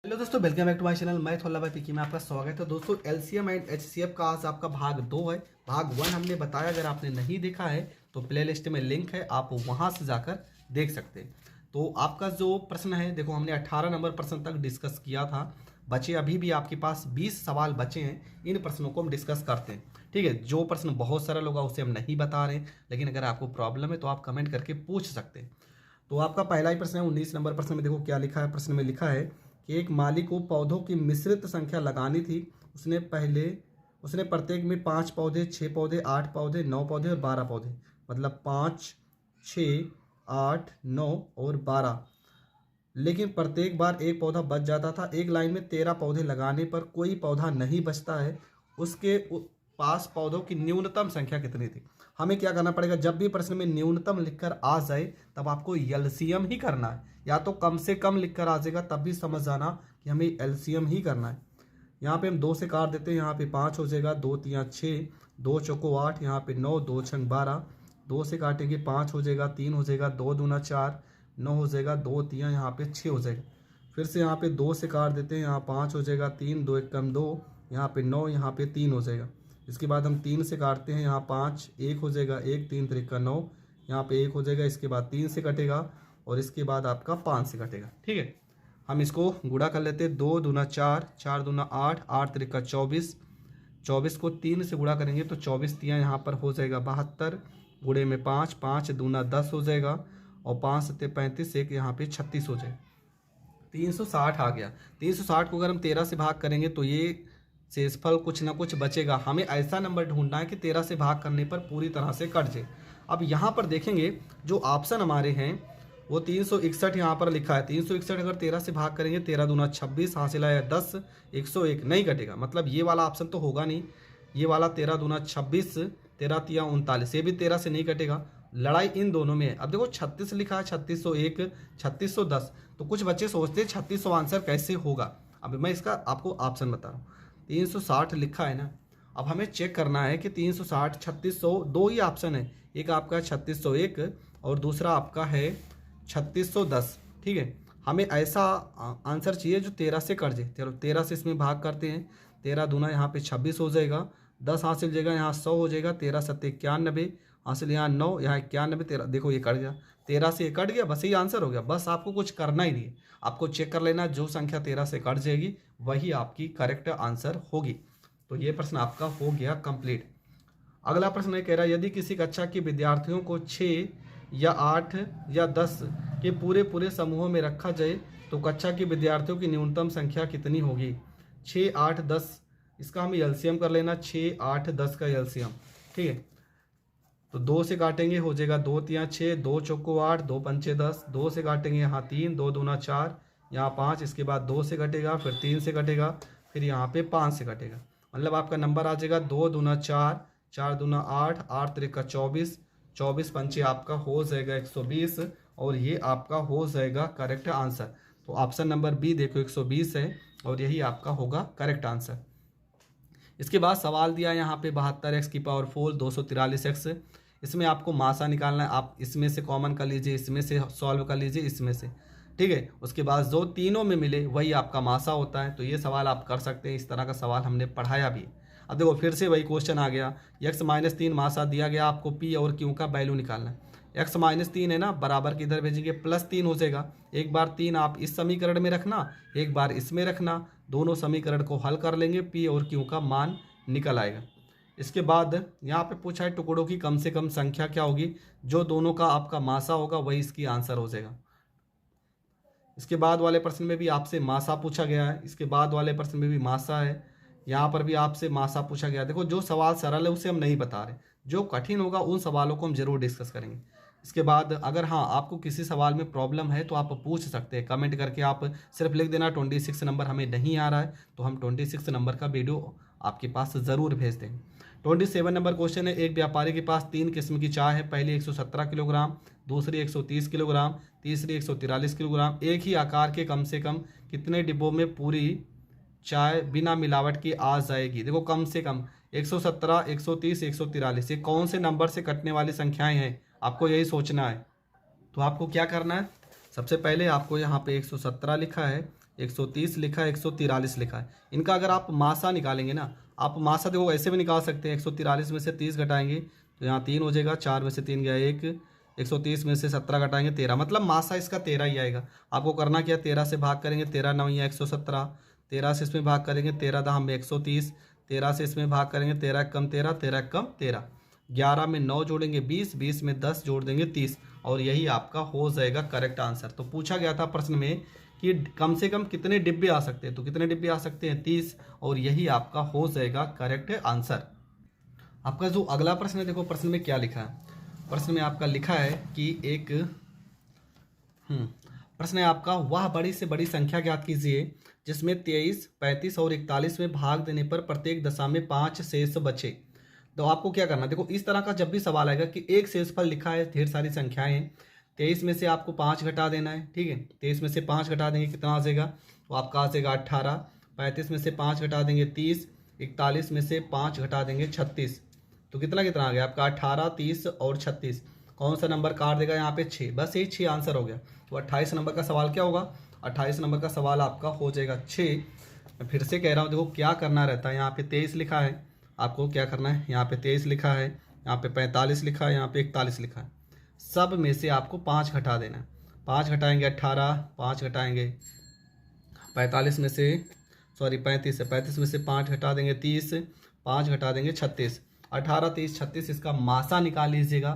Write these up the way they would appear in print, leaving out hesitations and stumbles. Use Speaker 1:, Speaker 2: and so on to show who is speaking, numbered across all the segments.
Speaker 1: Hello दोस्तों, welcome back to my channel. मैं थोला भाई पीकी में आपका स्वागत है। दोस्तों एलसीएम एंड एचसीएफ का आज आपका भाग 2 है। भाग 1 हमने बताया, अगर आपने नहीं देखा है तो प्लेलिस्ट में लिंक है, आप वहां से जाकर देख सकते हैं। तो आपका जो प्रश्न है, देखो हमने 18 नंबर प्रश्न तक डिस्कस किया था। बचे अभी भी आपके पास 20 सवाल बचे हैं। इन प्रश्नों को हम डिस्कस करते हैं, ठीक है। जो प्रश्न बहुत सरल होगा उसे हम नहीं बता रहे, लेकिन अगर आपको प्रॉब्लम है तो आप कमेंट करके पूछ सकते हैं। तो आपका पहला ही प्रश्न है 19 नंबर प्रश्न में। देखो क्या लिखा है, प्रश्न में लिखा है कि एक माली को पौधों की मिश्रित संख्या लगानी थी। उसने प्रत्येक में 5 पौधे, 6 पौधे, 8 पौधे, 9 पौधे और 12 पौधे, मतलब 5, 6, 8, 9 और 12। लेकिन प्रत्येक बार एक पौधा बच जाता था। एक लाइन में 13 पौधे लगाने पर कोई पौधा नहीं बचता है। उसके पास पौधों की न्यूनतम संख्या कितनी थी। हमें क्या करना पड़ेगा, जब भी प्रश्न में न्यूनतम लिखकर आ जाए तब आपको एलसीएम ही करना है, या तो कम से कम लिखकर आ जाएगा तब भी समझ जाना कि हमें एलसीएम ही करना है। यहाँ पे हम 2 से काट देते हैं, यहाँ पे 5 हो जाएगा, 2 तिया 6, 2 चौको 8, यहाँ पे 9, 2 छंग 12, 2 से काटेंगे 5 हो जाएगा, 3 हो जाएगा, 2 दूना 4, 9 हो जाएगा, 2 तिया यहाँ पे 6 हो जाएगा। फिर से यहाँ पे 2 से काट देते हैं, यहाँ 5 हो जाएगा, 3, 2 एक कम 2, यहाँ पे 9, यहाँ पे 3 हो जाएगा। इसके बाद हम 3 से काटते हैं, यहाँ 5, 1 हो जाएगा, 1, 3 त्रिका 9, यहाँ पे 1 हो जाएगा। इसके बाद 3 से कटेगा और इसके बाद आपका 5 से कटेगा, ठीक है। हम इसको गुणा कर लेते हैं, 2 दूना 4, 4 दूना 8, 8 त्रिका 24, 24 को 3 से गुणा करेंगे तो 24 तिया यहाँ पर हो जाएगा 72, गुणे में 5, 5 दूना 10 हो जाएगा और 5 सत्ते 35, एक यहाँ पे 36 हो जाएगा। 360 आ गया। 360 को अगर हम 13 से भाग करेंगे तो ये शेषफल कुछ ना कुछ बचेगा। हमें ऐसा नंबर ढूंढना है कि 13 से भाग करने पर पूरी तरह से कट जाए। अब यहाँ पर देखेंगे जो ऑप्शन हमारे हैं वो 361 यहाँ पर लिखा है। 361 अगर 13 से भाग करेंगे, 13 दूना 26, हासिल आया 10, 101 नहीं कटेगा, मतलब ये वाला ऑप्शन तो होगा नहीं। ये वाला 13 दूना 26, 13 तिया 39, ये भी 13 से नहीं कटेगा। लड़ाई इन दोनों में है। अब देखो 36 लिखा है, 3601, 3610, तो कुछ बच्चे सोचते हैं 3600 आंसर कैसे होगा। अब मैं इसका आपको ऑप्शन बता रहा हूँ। 360 लिखा है ना, अब हमें चेक करना है कि 360, 3600, दो ही ऑप्शन है। एक आपका 3601 और दूसरा आपका है 3610, ठीक है। हमें ऐसा आंसर चाहिए जो 13 से कट जाए। चलो 13 से इसमें भाग करते हैं, 13 दूना यहाँ पे 26 हो जाएगा, 10 हासिल जाएगा, यहाँ 100 हो जाएगा, 13 सत्ते 91, हासिल यहाँ 9, यहाँ 91, 13, देखो ये कट गया, 13 से ये कट गया, बस यही आंसर हो गया। बस आपको कुछ करना ही नहीं है, आपको चेक कर लेना जो संख्या 13 से कट जाएगी वही आपकी करेक्ट आंसर होगी। तो ये प्रश्न आपका हो गया कंप्लीट। अगला प्रश्न ये कह रहा है, यदि किसी कक्षा के विद्यार्थियों को 6 या 8 या 10 के पूरे पूरे समूहों में रखा जाए तो कक्षा के विद्यार्थियों की न्यूनतम संख्या कितनी होगी। 6, 8, 10, इसका हमें एलसीएम कर लेना, 6, 8, 10 का एलसीएम, ठीक है। तो 2 से काटेंगे हो जाएगा 2 तिया 6, 2 चौको 8, 2 पंचे 10, 2 से काटेंगे यहाँ 3, 2 दूना 4, यहाँ 5, इसके बाद 2 से कटेगा, फिर 3 से कटेगा, फिर यहाँ पे 5 से कटेगा, मतलब आपका नंबर आ जाएगा 2 दूना 4, 4 दूना 8, 8 त्रिका 24, 24 पंचे आपका हो जाएगा 120 और ये आपका हो जाएगा करेक्ट आंसर। तो ऑप्शन नंबर बी देखो 120 है और यही आपका होगा करेक्ट आंसर। इसके बाद सवाल दिया यहाँ पे 72x की पावर 4, 243x। इसमें आपको मासा निकालना है। आप इसमें से कॉमन कर लीजिए, इसमें से सॉल्व कर लीजिए, इसमें से, ठीक है। उसके बाद जो तीनों में मिले वही आपका मासा होता है। तो ये सवाल आप कर सकते हैं, इस तरह का सवाल हमने पढ़ाया भी। अब देखो फिर से वही क्वेश्चन आ गया, x-3 मासा दिया गया, आपको p और q का वैल्यू निकालना है। x-3 है ना, बराबर के इधर भेजेंगे, +3 हो जाएगा। एक बार 3 आप इस समीकरण में रखना, एक बार इसमें रखना, दोनों समीकरण को हल कर लेंगे, p और q का मान निकल आएगा। इसके बाद यहाँ पे पूछा है टुकड़ों की कम से कम संख्या क्या होगी। जो दोनों का आपका मासा होगा वही इसकी आंसर हो जाएगा। इसके बाद वाले प्रश्न में भी आपसे मासा पूछा गया है, इसके बाद वाले प्रश्न में भी मासा है, यहाँ पर भी आपसे मासा पूछा गया। देखो जो सवाल सरल है उसे हम नहीं बता रहे, जो कठिन होगा उन सवालों को हम जरूर डिस्कस करेंगे। इसके बाद अगर हाँ आपको किसी सवाल में प्रॉब्लम है तो आप पूछ सकते हैं कमेंट करके। आप सिर्फ लिख देना 26 नंबर हमें नहीं आ रहा है, तो हम 26 नंबर का वीडियो आपके पास ज़रूर भेज देंगे। 27 नंबर क्वेश्चन है, एक व्यापारी के पास 3 किस्म की चाय है। पहली 117 किलोग्राम, दूसरी 130 किलोग्राम, तीसरी 143 किलोग्राम। एक ही आकार के कम से कम कितने डिब्बों में पूरी चाय बिना मिलावट की आ जाएगी। देखो कम से कम 117, 130, 143, ये कौन से नंबर से कटने वाली संख्याएं हैं, आपको यही सोचना है। तो आपको क्या करना है, सबसे पहले आपको यहाँ पे 117 लिखा है, 130 लिखा है, 143 लिखा है। इनका अगर आप मासा निकालेंगे ना, आप मासा देखो ऐसे भी निकाल सकते हैं। 143 में से 30 घटाएंगे तो यहाँ 3 हो जाएगा, 4 में से 3 गया 1, 130 में से 17 घटाएंगे 13, मतलब मासा इसका 13 ही आएगा। आपको करना क्या, 13 से भाग करेंगे, 13 9 या 117, 13 से इसमें भाग करेंगे, 13 दहा में 130, 13 से इसमें भाग करेंगे, 13 कम 13, 13 कम 13, 11 में 9 जोड़ेंगे 20, 20 में 10 जोड़ देंगे 30, और यही आपका हो जाएगा करेक्ट आंसर। तो पूछा गया था प्रश्न में कि कम से कम कितने डिब्बे आ सकते हैं, तो कितने डिब्बे आ सकते हैं, 30, और यही आपका हो जाएगा करेक्ट आंसर। आपका जो अगला प्रश्न है, देखो प्रश्न में क्या लिखा है। प्रश्न में आपका लिखा है कि एक प्रश्न है आपका, वह बड़ी से बड़ी संख्या ज्ञात कीजिए जिसमें 23, 35 और 41 में भाग देने पर प्रत्येक दशा में 5 शेष बचे। तो आपको क्या करना है, देखो इस तरह का जब भी सवाल आएगा कि एक शेषफल लिखा है, ढेर सारी संख्याएं हैं, 23 में से आपको 5 घटा देना है, ठीक है। 23 में से 5 घटा देंगे कितना आ जाएगा, तो आपका आ जाएगा 18, 35 में से 5 घटा देंगे 30, 41 में से 5 घटा देंगे 36, तो कितना कितना आ गया आपका 18, 30 और 36। कौन सा नंबर काट देगा यहाँ पे 6, बस यही 6 आंसर हो गया। तो 28 नंबर का सवाल क्या होगा, 28 नंबर का सवाल आपका हो जाएगा 6। मैं फिर से कह रहा हूँ, देखो क्या करना रहता है, यहाँ पे 23 लिखा है, आपको क्या करना है, यहाँ पे 23 लिखा है, यहाँ पे 45 लिखा है, यहाँ पे 41 लिखा है, सब में से आपको 5 घटा देना है। 5 घटाएंगे 18, 5 घटाएंगे 45 में से, सॉरी 35 है, 35 में से 5 घटा देंगे 30, 5 घटा देंगे 36, 18, 30, 36 इसका मासा निकाल लीजिएगा।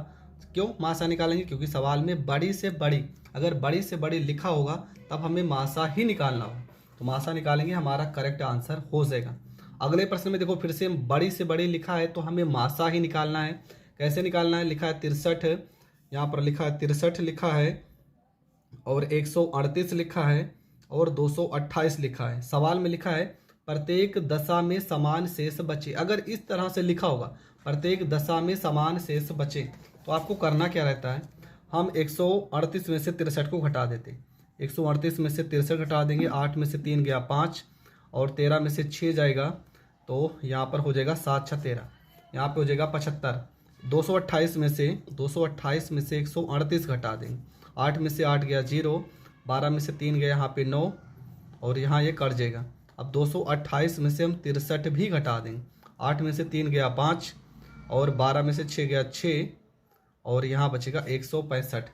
Speaker 1: क्यों मासा निकालेंगे, क्योंकि सवाल में बड़ी से बड़ी, अगर बड़ी से बड़ी लिखा होगा तब हमें मासा ही निकालना हो, तो मासा निकालेंगे, हमारा करेक्ट आंसर हो जाएगा। अगले प्रश्न में देखो फिर से बड़ी से बड़ी लिखा है तो हमें मासा ही निकालना है। कैसे निकालना है, लिखा है 63, यहाँ पर लिखा है 63 लिखा है, और 138 लिखा है, और 228 लिखा है। सवाल में लिखा है प्रत्येक दशा में समान शेष बचे। अगर इस तरह से लिखा होगा प्रत्येक दशा में समान शेष बचे, तो आपको करना क्या रहता है, हम 138 में से 63 को घटा देते, 138 में से 63 घटा देंगे, 8 में से 3 गया 5, और 13 में से 6 जाएगा, तो यहाँ पर हो जाएगा 7 6 13, यहाँ पे हो जाएगा 75। 228 में से 138 घटा देंगे, 8 में से 8 गया 0, 12 में से 3 गया यहाँ पे 9, और यहाँ ये कट जाएगा। अब 228 में से हम 63 भी घटा देंगे, 8 में से 3 गया 5, और 12 में से 6 गया 6, और यहाँ बचेगा 165।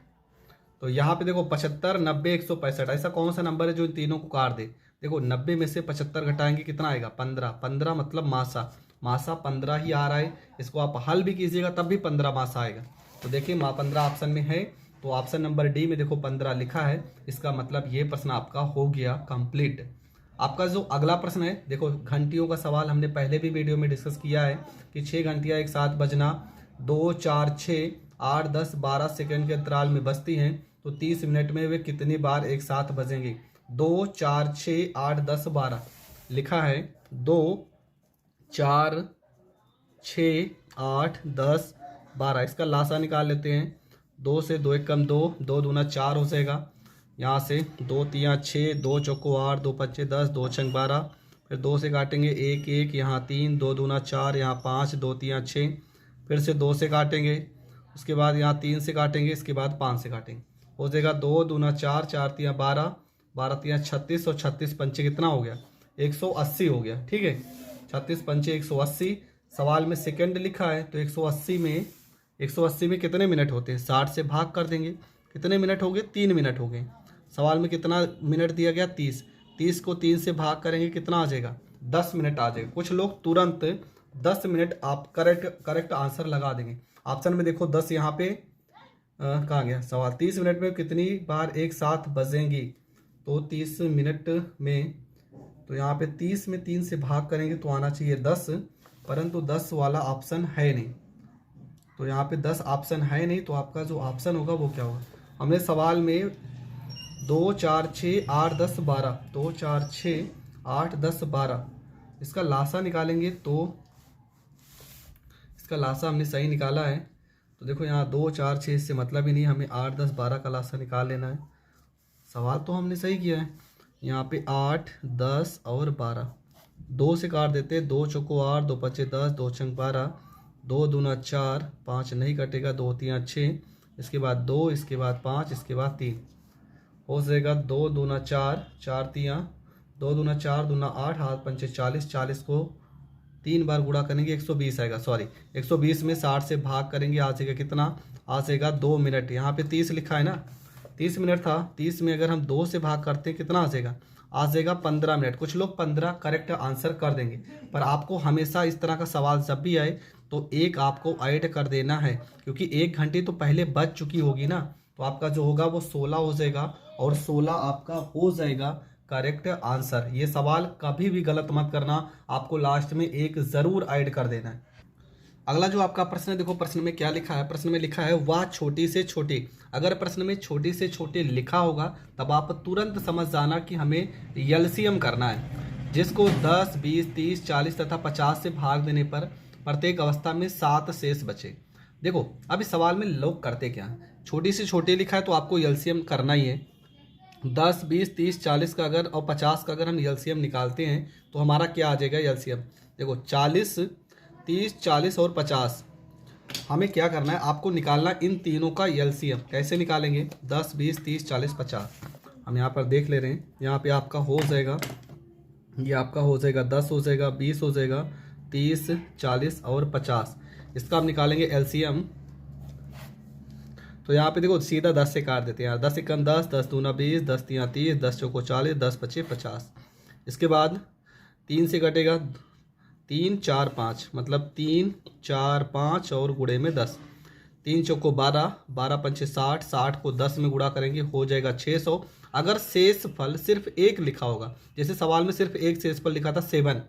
Speaker 1: तो यहाँ पे देखो 75, 90, 165, ऐसा कौन सा नंबर है जो इन तीनों को काट दे। देखो 90 में से 75 घटाएंगे कितना आएगा, 15, 15 मतलब मासा, मासा 15 ही आ रहा है। इसको आप हल भी कीजिएगा तब भी 15 मासा आएगा। तो देखिए 15 ऑप्शन में है, तो ऑप्शन नंबर डी में देखो 15 लिखा है, इसका मतलब ये प्रश्न आपका हो गया कंप्लीट। आपका जो अगला प्रश्न है, देखो घंटियों का सवाल हमने पहले भी वीडियो में डिस्कस किया है कि 6 घंटियाँ एक साथ बजना 2 4 6 8 10 12 सेकंड के अंतराल में बजती हैं, तो 30 मिनट में वे कितनी बार एक साथ बजेंगे। 2 4 6 8 10 12 लिखा है, 2 4 6 8 10 12, इसका लासा निकाल लेते हैं। 2 से 2 एक कम 2, 2 दूना 4 हो जाएगा, यहाँ से 2 3 6, 2 चौको 8, 2 5 10, 2 छंग 12, फिर 2 से काटेंगे 1 1, यहाँ 3, 2 दूना 4, यहाँ 5, 2 3 6, फिर से 2 से काटेंगे, उसके बाद यहाँ 3 से काटेंगे, इसके बाद 5 से काटेंगे, हो जाएगा 2 दूना 4, 4 3 12, 12 3 36, और 36 पंचे कितना हो गया, 180 हो गया, ठीक है। 36 पंचे 180, सवाल में सेकंड लिखा है, तो 180 में कितने मिनट होते हैं, 60 से भाग कर देंगे, कितने मिनट हो गए, 3 मिनट हो गए। सवाल में कितना मिनट दिया गया, 30, 30 को 3 से भाग करेंगे कितना आ जाएगा, 10 मिनट आ जाएगा। कुछ लोग तुरंत 10 मिनट आप करेक्ट आंसर लगा देंगे। ऑप्शन में देखो 10 यहाँ पे कहाँ गया सवाल, 30 मिनट में कितनी बार एक साथ बजेंगी, तो 30 मिनट में, तो यहाँ पे 30 में 3 से भाग करेंगे तो आना चाहिए 10, परंतु 10 वाला ऑप्शन है नहीं, तो यहाँ पे 10 ऑप्शन है नहीं, तो आपका जो ऑप्शन होगा वो क्या होगा। हमने सवाल में 2 4 6 8 10 12, 2 4 6 8 10 12, इसका लासा निकालेंगे, तो इसका लासा हमने सही निकाला है। तो देखो यहाँ 2 4 6 से मतलब ही नहीं, हमें 8 10 12 का लासा निकाल लेना है। सवाल तो हमने सही किया है, यहाँ पे 8 10 और 12, 2 से काट देते, 2 चौको 8, 2 5 10, 2 छंग 12, 2 दूना 4, 5 नहीं कटेगा, 2 3 6, इसके बाद 2, इसके बाद 5, इसके बाद 3, हो जाएगा 2 दूना 4, 4 3 2 दूना 4, दूना 8, 8 पंचे 40, 40 को 3 बार गुणा करेंगे 120 आएगा। सॉरी 120 में 60 से भाग करेंगे, आ जाएगा कितना, आ जाएगा 2 मिनट। यहाँ पे 30 लिखा है ना, 30 मिनट था, 30 में अगर हम 2 से भाग करते हैं कितना आ जाएगा 15 मिनट। कुछ लोग 15 करेक्ट आंसर कर देंगे, पर आपको हमेशा इस तरह का सवाल जब भी आए तो एक आपको ऐड कर देना है, क्योंकि 1 घंटे तो पहले बच चुकी होगी ना, तो आपका जो होगा वो 16 हो जाएगा और 16 आपका हो जाएगा करेक्ट आंसर। ये सवाल कभी भी गलत मत करना, आपको लास्ट में एक ज़रूर ऐड कर देना है। अगला जो आपका प्रश्न है, देखो प्रश्न में क्या लिखा है, प्रश्न में लिखा है वह छोटी से छोटी। अगर प्रश्न में छोटी से छोटी लिखा होगा तब आप तुरंत समझ जाना कि हमें एलसीएम करना है, जिसको 10, 20, 30, 40 तथा 50 से भाग देने पर प्रत्येक अवस्था में 7 शेष बचे। देखो अब इस सवाल में लोग करते क्या हैं, छोटी से छोटी लिखा है तो आपको एलसीएम करना ही है। 10, 20, 30, 40 का अगर और 50 का अगर हम एलसीएम निकालते हैं तो हमारा क्या आ जाएगा एलसीएम। देखो 40, 30, 40 और 50, हमें क्या करना है, आपको निकालना इन तीनों का एलसीएम। कैसे निकालेंगे, 10, 20, 30, 40, 50। हम यहाँ पर देख ले रहे हैं, यहाँ पे आपका हो जाएगा, ये आपका हो जाएगा 10 हो जाएगा, 20 हो जाएगा, 30, 40 और 50। इसका हम निकालेंगे एलसीएम। तो यहाँ पे देखो सीधा 10 से काट देते हैं यार, 10 एकम 10, 10 दूना 20, 10 तिया 30, 10 चौको 40, 10 पचे 50। इसके बाद 3 से कटेगा, 3, 4, 5, मतलब 3, 4, 5 और गुणे में 10, 3 चौको 12, 12 पंचे 60, 60 को 10 में गुणा करेंगे हो जाएगा 600। अगर शेष फल सिर्फ एक लिखा होगा, जैसे सवाल में सिर्फ एक शेष फल लिखा था 7,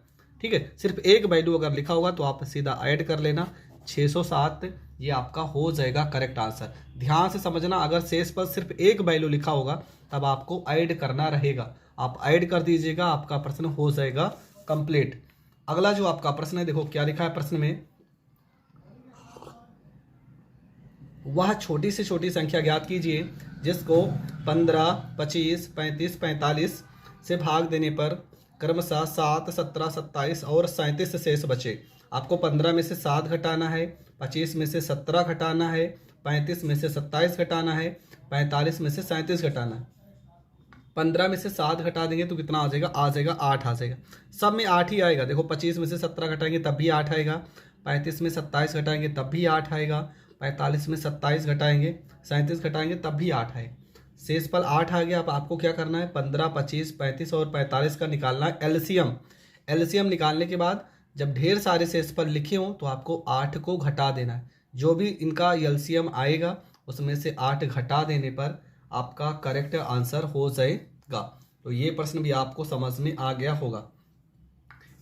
Speaker 1: ठीक है, सिर्फ एक वैल्यू अगर लिखा होगा तो आप सीधा ऐड कर लेना 607, ये आपका हो जाएगा करेक्ट आंसर। ध्यान से समझना, अगर शेष पर सिर्फ एक वैल्यू लिखा होगा तब आपको ऐड करना रहेगा, आप ऐड कर दीजिएगा, आपका प्रश्न हो जाएगा कंप्लीट। अगला जो आपका प्रश्न है, देखो क्या लिखा है प्रश्न में, वह छोटी से छोटी संख्या ज्ञात कीजिए जिसको 15, 25, 35, 45 से भाग देने पर क्रमशः 7, 17, 27 और 37 शेष बचे। आपको 15 में से 7 घटाना है, 25 में से 17 घटाना है, 35 में से 27 घटाना है, 45 में से 37 घटाना है। 15 में से 7 घटा देंगे तो कितना आ जाएगा, आ जाएगा 8 आ जाएगा। सब में 8 ही आएगा। देखो 25 में से 17 घटाएंगे तब भी 8 आएगा, 35 में 27 घटाएंगे तब भी 8 आएगा, 45 में 27 घटाएंगे, 37 घटाएंगे तब भी 8 आएगा। शेष फल 8 आ गया। अब आपको क्या करना है, 15, 25, 35 और 45 का निकालना है एलसीएम। एलसीएम निकालने के बाद जब ढेर सारे शेष फल लिखे हों तो आपको 8 को घटा देना है। जो भी इनका एलसीएम आएगा उसमें से 8 घटा देने पर आपका करेक्ट आंसर हो जाएगा। तो ये प्रश्न भी आपको समझ में आ गया होगा।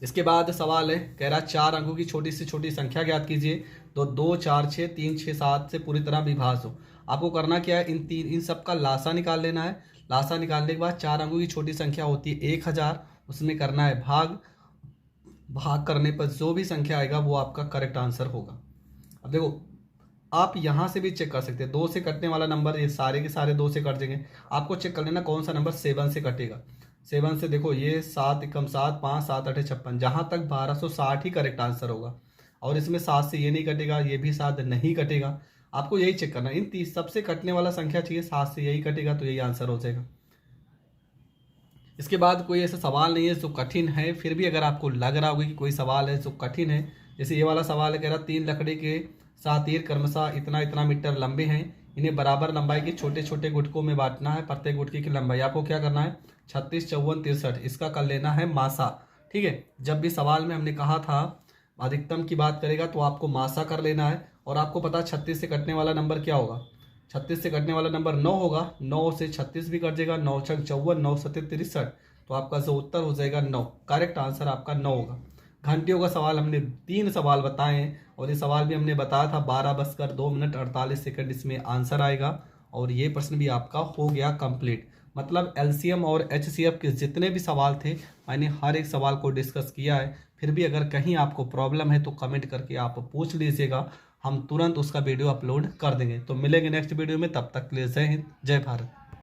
Speaker 1: इसके बाद सवाल है, कह रहा 4 अंकों की छोटी से छोटी संख्या ज्ञात कीजिए तो 2, 4, 6, 3, 6, 7 से पूरी तरह विभाज्य हो। आपको करना क्या है, इन सब का लासा निकाल लेना है। लासा निकालने के बाद 4 अंकों की छोटी संख्या होती है 1000, उसमें करना है भाग करने पर जो भी संख्या आएगा वो आपका करेक्ट आंसर होगा। अब देखो आप यहाँ से भी चेक कर सकते हैं, 2 से कटने वाला नंबर ये सारे के सारे 2 से कट जाएंगे। आपको चेक कर लेना कौन सा नंबर 7 से कटेगा। 7 से देखो ये 7 एकम 7, 5, 7 8 56, जहाँ तक 1260 ही करेक्ट आंसर होगा। और इसमें 7 से ये नहीं कटेगा, ये भी 7 नहीं कटेगा। आपको यही चेक करना, इन 30 सबसे कटने वाला संख्या चाहिए, 7 से यही कटेगा तो यही आंसर हो जाएगा। इसके बाद कोई ऐसा सवाल नहीं है जो कठिन है, फिर भी अगर आपको लग रहा होगा कि कोई सवाल है जो कठिन है, जैसे ये वाला सवाल है, कह रहा 3 लकड़ी के 7 तीर क्रमशः इतना इतना मीटर लंबे हैं, इन्हें बराबर लंबाई के छोटे छोटे गुटकों में बांटना है, प्रत्येक गुटकी की लंबाई आपको क्या करना है 36, 54, 63, इसका कर लेना है मासा। ठीक है, जब भी सवाल में हमने कहा था अधिकतम की बात करेगा तो आपको मासा कर लेना है। और आपको पता 36 से कटने वाला नंबर क्या होगा, 36 से कटने वाला नंबर 9 होगा, 9 से 36 भी कट जाएगा, 9 छक 54, 9 सत्ते 63, तो आपका जो उत्तर हो जाएगा 9। करेक्ट आंसर आपका 9 होगा। घंटियों का सवाल हमने 3 सवाल बताए हैं और ये सवाल भी हमने बताया था 12:02:48 इसमें आंसर आएगा। और ये प्रश्न भी आपका हो गया कंप्लीट। मतलब एलसीएम और एचसीएफ के जितने भी सवाल थे मैंने हर एक सवाल को डिस्कस किया है। फिर भी अगर कहीं आपको प्रॉब्लम है तो कमेंट करके आप पूछ लीजिएगा, हम तुरंत उसका वीडियो अपलोड कर देंगे। तो मिलेंगे नेक्स्ट वीडियो में, तब तक के लिए जय हिंद, जय भारत।